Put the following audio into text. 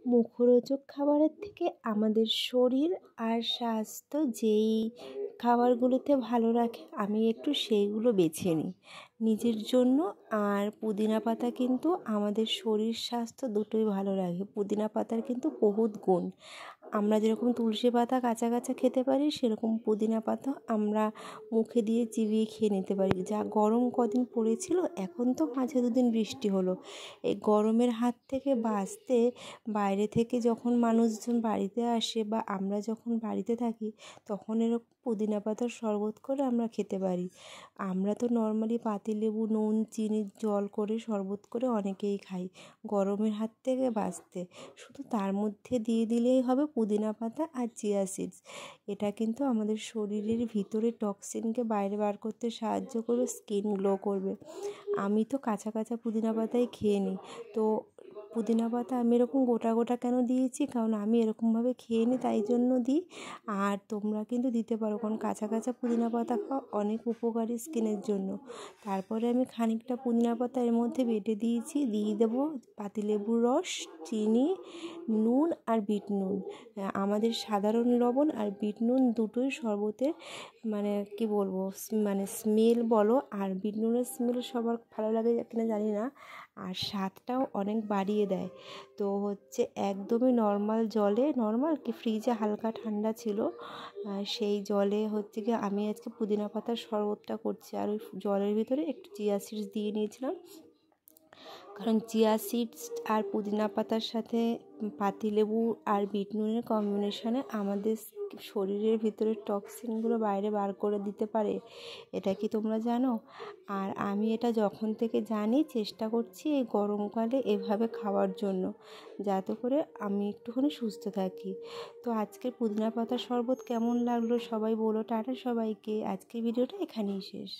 মুখরোচক খাবারের থেকে আমাদের শরীর আর স্বাস্থ্য যেই খাবারগুলোতে ভালো রাখে আমি একটু সেইগুলো বেছে নিই নিজের জন্য। আর পুদিনা পাতা কিন্তু আমাদের শরীর স্বাস্থ্য দুটোই ভালো রাখে। পুদিনা পাতার কিন্তু বহুত গুণ। আমরা যেরকম তুলসী পাতা কাঁচা কাঁচা খেতে পারি, সেরকম পুদিনা পাতা আমরা মুখে দিয়ে চিবিয়ে খেয়ে নিতে পারি। যা গরম কদিন পড়েছিল, এখন তো মাঝে দুদিন বৃষ্টি হলো, এই গরমের হাত থেকে বাঁচতে বাইরে থেকে যখন মানুষজন বাড়িতে আসে বা আমরা যখন বাড়িতে থাকি, তখন এরকম পুদিনা পাতার শরবত করে আমরা খেতে পারি। আমরা তো নর্মালি পাতিলেবু, নুন, চিনির জল করে শরবত করে অনেকেই খাই গরমের হাত থেকে বাঁচতে। শুধু তার মধ্যে দিয়ে দিলেই হবে পুদিনা পাতা আর চিয়া সিডস। এটা কিন্তু আমাদের শরীরের ভিতরে টক্সিনকে বাইরে বার করতে সাহায্য করবে, স্কিন গ্লো করবে। আমি তো কাঁচা কাঁচা পুদিনা পাতাই খেয়ে নিই। তো পুদিনা পাতা আমি এরকম গোটা গোটা কেন দিয়েছি, কারণ আমি এরকমভাবে খেয়ে নিই তাই জন্য দিই। আর তোমরা কিন্তু দিতে পারো, কারণ কাঁচা কাঁচা পুদিনা পাতা খাওয়া অনেক উপকারী স্কিনের জন্য। তারপরে আমি খানিকটা পুদিনা পাতা এর মধ্যে বেটে দিয়েছি, দিয়ে দেবো পাতিলেবুর রস, চিনি, নুন আর বিট নুন। আমাদের সাধারণ লবণ আর বিট নুন দুটোই শরবতের মানে কি বলবো, মানে স্মেল বলো, আর বিট নুনের স্মেল সবার ভালো লাগে কিনা জানি না, আর স্বাদটাও অনেক বাড়িয়ে দেয়। তো হচ্ছে একদমই নর্মাল জলে, নর্মাল কি ফ্রিজে হালকা ঠান্ডা ছিল, সেই জলে হচ্ছে কি আমি আজকে পুদিনা পাতার শরবতটা করছি। আর ওই জলের ভিতরে একটু চিয়া সিডস দিয়ে নিয়েছিলাম, কারণ চিয়া সিডস আর পুদিনা পাতার সাথে পাতিলেবু আর বিট নুনের কম্বিনেশনে আমাদের শরীরের ভিতরে টক্সিনগুলো বাইরে বার করে দিতে পারে। এটা কি তোমরা জানো? আর আমি এটা যখন থেকে জানি চেষ্টা করছি এই গরমকালে এভাবে খাওয়ার জন্য, যাতে করে আমি একটুখানি সুস্থ থাকি। তো আজকের পুদিনা পাতার শরবত কেমন লাগলো সবাই বলো। টাটা সবাইকে, আজকের ভিডিওটা এখানেই শেষ।